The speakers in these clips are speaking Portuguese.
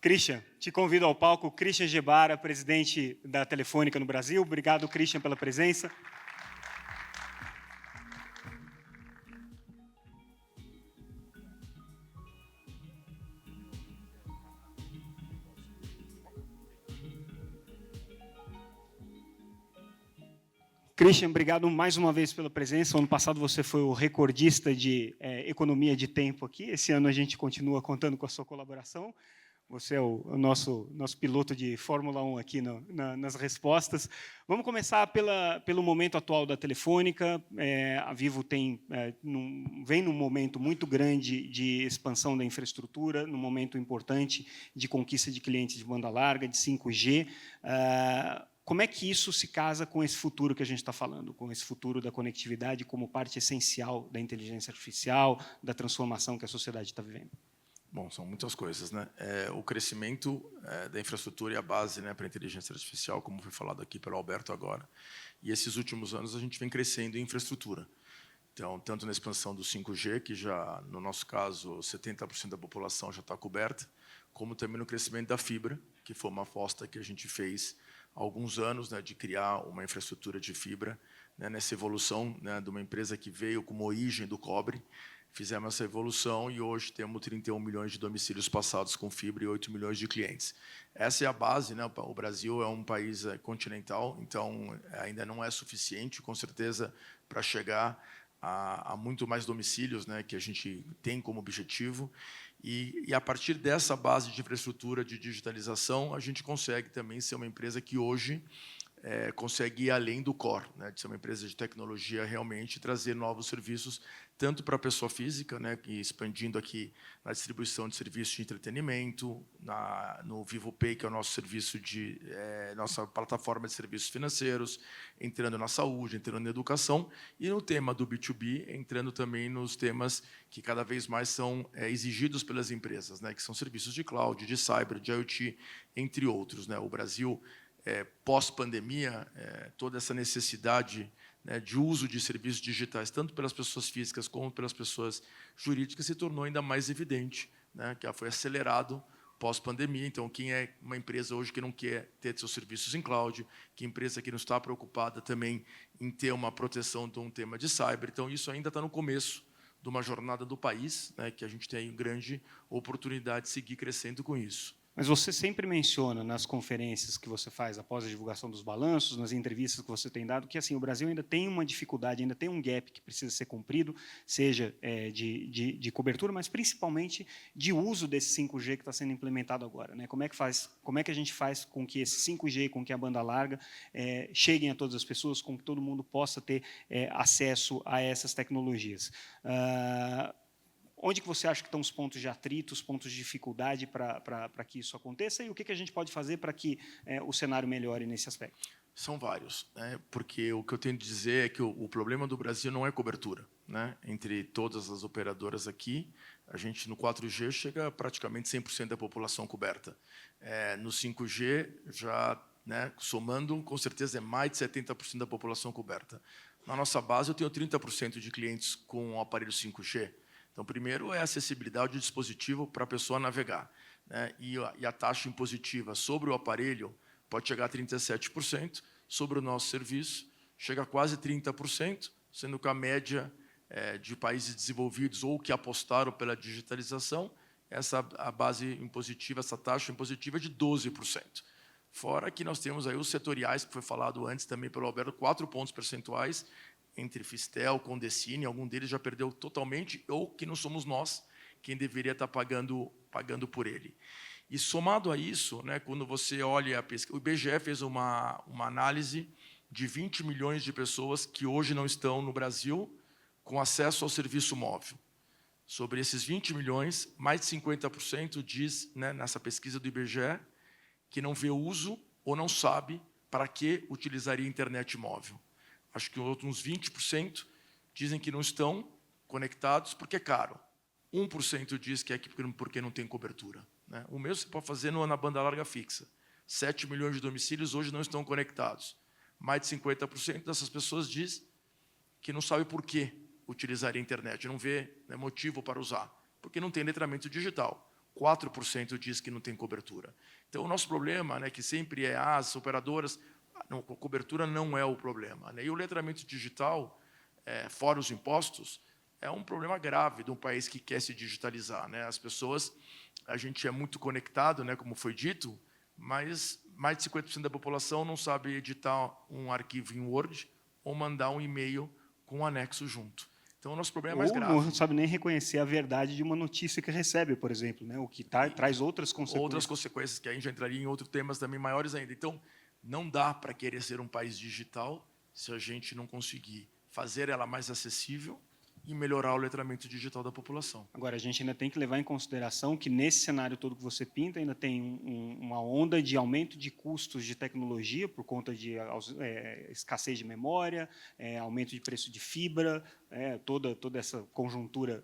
Christian, te convido ao palco. Christian Gebara, presidente da Telefônica no Brasil. Obrigado, Christian, pela presença. Christian, obrigado mais uma vez pela presença. Ano passado você foi o recordista de economia de tempo aqui. Esse ano a gente continua contando com a sua colaboração. Você é o nosso piloto de Fórmula 1 aqui nas respostas. Vamos começar pelo momento atual da Telefônica. A Vivo vem num momento muito grande de expansão da infraestrutura, num momento importante de conquista de clientes de banda larga, de 5G. Como é que isso se casa com esse futuro que a gente está falando, com esse futuro da conectividade como parte essencial da inteligência artificial, da transformação que a sociedade está vivendo? Bom, são muitas coisas, né? O crescimento da infraestrutura é a base, né, para a inteligência artificial, como foi falado aqui pelo Alberto agora. E esses últimos anos a gente vem crescendo em infraestrutura. Então, tanto na expansão do 5G, que já, no nosso caso, 70% da população já está coberta, como também no crescimento da fibra, que foi uma aposta que a gente fez há alguns anos, né, de criar uma infraestrutura de fibra, né, nessa evolução, né, de uma empresa que veio com uma origem do cobre. Fizemos essa evolução e hoje temos 31 milhões de domicílios passados com fibra e 8 milhões de clientes. Essa é a base, né? O Brasil é um país continental, então ainda não é suficiente, com certeza, para chegar a muito mais domicílios, né, que a gente tem como objetivo. E a partir dessa base de infraestrutura, de digitalização, a gente consegue também ser uma empresa que hoje consegue ir além do core, né, de ser uma empresa de tecnologia realmente, trazer novos serviços, tanto para a pessoa física, né, expandindo aqui na distribuição de serviços de entretenimento, no Vivo Pay, que é o nosso serviço nossa plataforma de serviços financeiros, entrando na saúde, entrando na educação, e no tema do B2B, entrando também nos temas que cada vez mais são exigidos pelas empresas, né, que são serviços de cloud, de cyber, de IoT, entre outros, né. O Brasil, pós-pandemia, toda essa necessidade, né, de uso de serviços digitais, tanto pelas pessoas físicas como pelas pessoas jurídicas, se tornou ainda mais evidente, né, que foi acelerado pós-pandemia. Então, quem é uma empresa hoje que não quer ter seus serviços em cloud, que empresa que não está preocupada também em ter uma proteção de um tema de cyber. Então, isso ainda está no começo de uma jornada do país, né, que a gente tem grande oportunidade de seguir crescendo com isso. Mas você sempre menciona nas conferências que você faz após a divulgação dos balanços, nas entrevistas que você tem dado, que assim, o Brasil ainda tem uma dificuldade, ainda tem um gap que precisa ser cumprido, seja de cobertura, mas principalmente de uso desse 5G que está sendo implementado agora, né? Como é que a gente faz com que esse 5G, com que a banda larga cheguem a todas as pessoas, com que todo mundo possa ter acesso a essas tecnologias? Onde que você acha que estão os pontos de atrito, os pontos de dificuldade para que isso aconteça e o que a gente pode fazer para que o cenário melhore nesse aspecto? São vários, né? Porque o que eu tenho de dizer é que o problema do Brasil não é cobertura, né? Entre todas as operadoras aqui, a gente no 4G chega a praticamente 100% da população coberta. No 5G, já, né, somando, com certeza é mais de 70% da população coberta. Na nossa base, eu tenho 30% de clientes com o aparelho 5G. Então, primeiro é a acessibilidade do dispositivo para a pessoa navegar, né? E a taxa impositiva sobre o aparelho pode chegar a 37%, sobre o nosso serviço chega a quase 30%, sendo que a média de países desenvolvidos ou que apostaram pela digitalização, a base impositiva, essa taxa impositiva é de 12%. Fora que nós temos aí os setoriais, que foi falado antes também pelo Alberto, 4 pontos percentuais, entre Fistel, Condecine, algum deles já perdeu totalmente, ou que não somos nós quem deveria estar pagando por ele. E somado a isso, né, quando você olha a pesquisa, o IBGE fez uma análise de 20 milhões de pessoas que hoje não estão no Brasil com acesso ao serviço móvel. Sobre esses 20 milhões, mais de 50% diz, né, nessa pesquisa do IBGE, que não vê uso ou não sabe para que utilizaria a internet móvel. Acho que uns 20% dizem que não estão conectados porque é caro. 1% diz que é porque não tem cobertura, né? O mesmo você pode fazer na banda larga fixa. 7 milhões de domicílios hoje não estão conectados. Mais de 50% dessas pessoas diz que não sabe por que utilizar a internet, não vê, né, motivo para usar, porque não tem letramento digital. 4% diz que não tem cobertura. Então, o nosso problema, né, que sempre é as operadoras, não, a cobertura não é o problema, né? E o letramento digital, fora os impostos, é um problema grave de um país que quer se digitalizar, né? As pessoas, a gente é muito conectado, né, como foi dito, mas mais de 50% da população não sabe editar um arquivo em Word ou mandar um e-mail com um anexo junto. Então, o nosso problema é mais Ou grave. não sabe nem reconhecer a verdade de uma notícia que recebe, por exemplo, né? O que traz outras consequências. Outras consequências, que aí já entraria em outros temas também maiores ainda. Então, não dá para querer ser um país digital se a gente não conseguir fazer ela mais acessível e melhorar o letramento digital da população. Agora, a gente ainda tem que levar em consideração que, nesse cenário todo que você pinta, ainda tem uma onda de aumento de custos de tecnologia por conta de escassez de memória, aumento de preço de fibra, toda essa conjuntura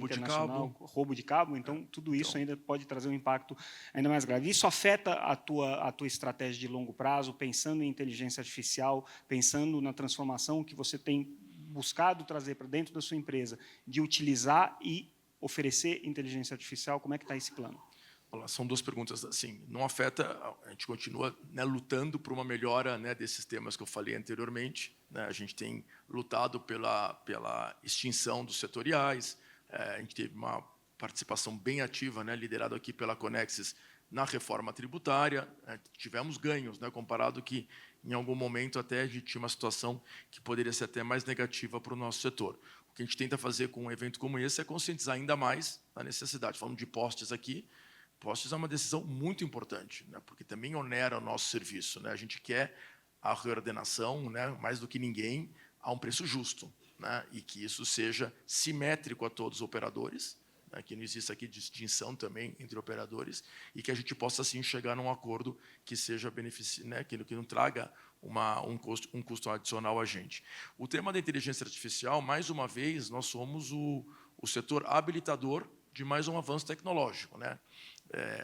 internacional, roubo de cabo. Então, tudo isso ainda pode trazer um impacto ainda mais grave. Isso afeta a tua estratégia de longo prazo, pensando em inteligência artificial, pensando na transformação que você tem buscado trazer para dentro da sua empresa, de utilizar e oferecer inteligência artificial? Como é que está esse plano? Olá, são duas perguntas. Assim, não afeta, a gente continua, né, lutando por uma melhora, né, desses temas que eu falei anteriormente, né? A gente tem lutado pela extinção dos setoriais, a gente teve uma participação bem ativa, né, liderado aqui pela Conexis, na reforma tributária, tivemos ganhos, né, comparado que, em algum momento, até a gente tinha uma situação que poderia ser até mais negativa para o nosso setor. O que a gente tenta fazer com um evento como esse é conscientizar ainda mais a necessidade. Falando de postes aqui, postes é uma decisão muito importante, né, porque também onera o nosso serviço, né? A gente quer a reordenação, né, mais do que ninguém, a um preço justo, né, e que isso seja simétrico a todos os operadores, que não exista aqui distinção também entre operadores, e que a gente possa, assim, chegar num acordo que seja né, que não traga um custo adicional a gente. O tema da inteligência artificial, mais uma vez, nós somos o setor habilitador de mais um avanço tecnológico, né?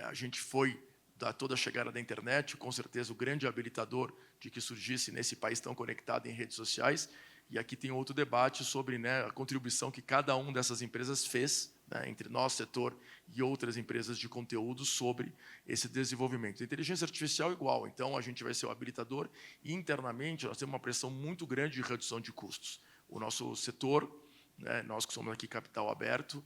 A gente foi, da toda a chegada da internet, com certeza o grande habilitador de que surgisse nesse país tão conectado em redes sociais, e aqui tem outro debate sobre, né, a contribuição que cada uma dessas empresas fez, né, entre nosso setor e outras empresas de conteúdo sobre esse desenvolvimento. A inteligência artificial é igual, então a gente vai ser o habilitador e internamente nós temos uma pressão muito grande de redução de custos. O nosso setor, né, nós que somos aqui capital aberto,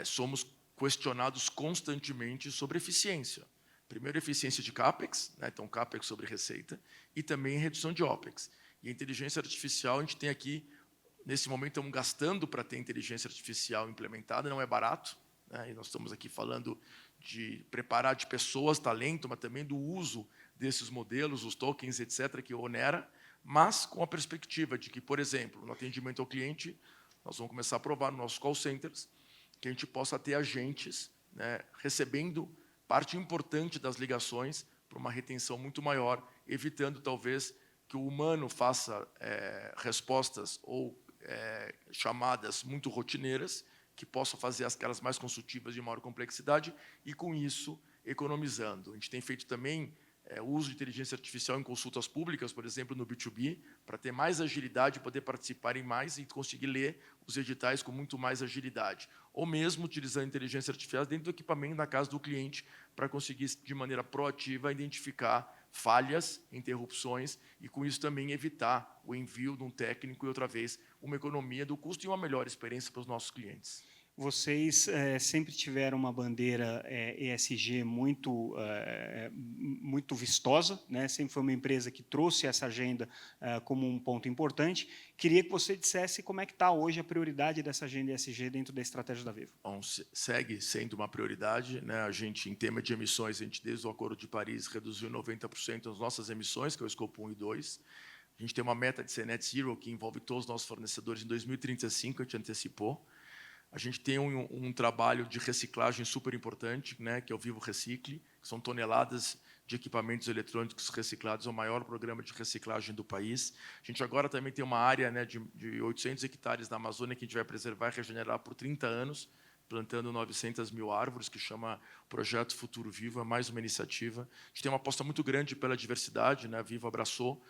somos questionados constantemente sobre eficiência. Primeiro, eficiência de CAPEX, né, então CAPEX sobre receita, e também redução de OPEX. E a inteligência artificial, a gente tem aqui, nesse momento, estamos gastando para ter inteligência artificial implementada, não é barato, né? E nós estamos aqui falando de preparar de pessoas, talento, mas também do uso desses modelos, os tokens, etc., que onera, mas com a perspectiva de que, por exemplo, no atendimento ao cliente, nós vamos começar a provar nos nossos call centers que a gente possa ter agentes, né, recebendo parte importante das ligações para uma retenção muito maior, evitando, talvez, que o humano faça respostas ou chamadas muito rotineiras, que possam fazer aquelas mais consultivas de maior complexidade e, com isso, economizando. A gente tem feito também o uso de inteligência artificial em consultas públicas, por exemplo, no B2B, para ter mais agilidade, poder participar em mais e conseguir ler os editais com muito mais agilidade. Ou mesmo utilizando inteligência artificial dentro do equipamento na casa do cliente, para conseguir, de maneira proativa, identificar falhas, interrupções, e com isso também evitar o envio de um técnico e, outra vez, uma economia do custo e uma melhor experiência para os nossos clientes. Vocês sempre tiveram uma bandeira ESG muito vistosa, né? Sempre foi uma empresa que trouxe essa agenda como um ponto importante. Queria que você dissesse como é que está hoje a prioridade dessa agenda ESG dentro da estratégia da Vivo. Bom, segue sendo uma prioridade, né? A gente, em tema de emissões, a gente, desde o Acordo de Paris, reduziu 90% as nossas emissões, que é o Escopo 1 e 2. A gente tem uma meta de ser net zero, que envolve todos os nossos fornecedores em 2035, a gente antecipou. A gente tem um trabalho de reciclagem super importante, né, que é o Vivo Recicle, que são toneladas de equipamentos eletrônicos reciclados, é o maior programa de reciclagem do país. A gente agora também tem uma área, né, de 800 hectares na Amazônia que a gente vai preservar e regenerar por 30 anos, plantando 900 mil árvores, que chama Projeto Futuro Vivo, é mais uma iniciativa. A gente tem uma aposta muito grande pela diversidade, né, a Vivo abraçou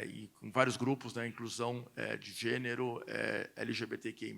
e com vários grupos, né, inclusão de gênero, LGBTQI+,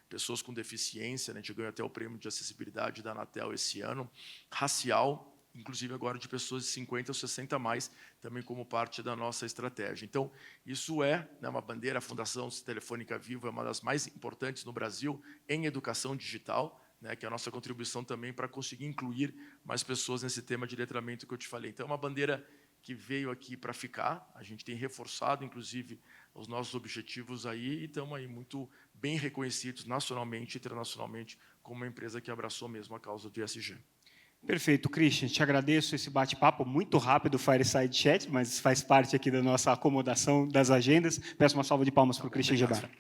pessoas com deficiência, né, a gente ganhou até o prêmio de acessibilidade da Anatel esse ano, racial, inclusive agora de pessoas de 50 ou 60 a mais, também como parte da nossa estratégia. Então, isso é, né, uma bandeira, a Fundação Telefônica Vivo é uma das mais importantes no Brasil em educação digital, né, que é a nossa contribuição também para conseguir incluir mais pessoas nesse tema de letramento que eu te falei. Então, é uma bandeira que veio aqui para ficar, a gente tem reforçado, inclusive, os nossos objetivos aí e estamos aí muito bem reconhecidos nacionalmente e internacionalmente como uma empresa que abraçou mesmo a causa do ESG. Perfeito, Christian. Te agradeço esse bate-papo muito rápido, Fireside Chat, mas faz parte aqui da nossa acomodação das agendas. Peço uma salva de palmas para o Christian Gebara.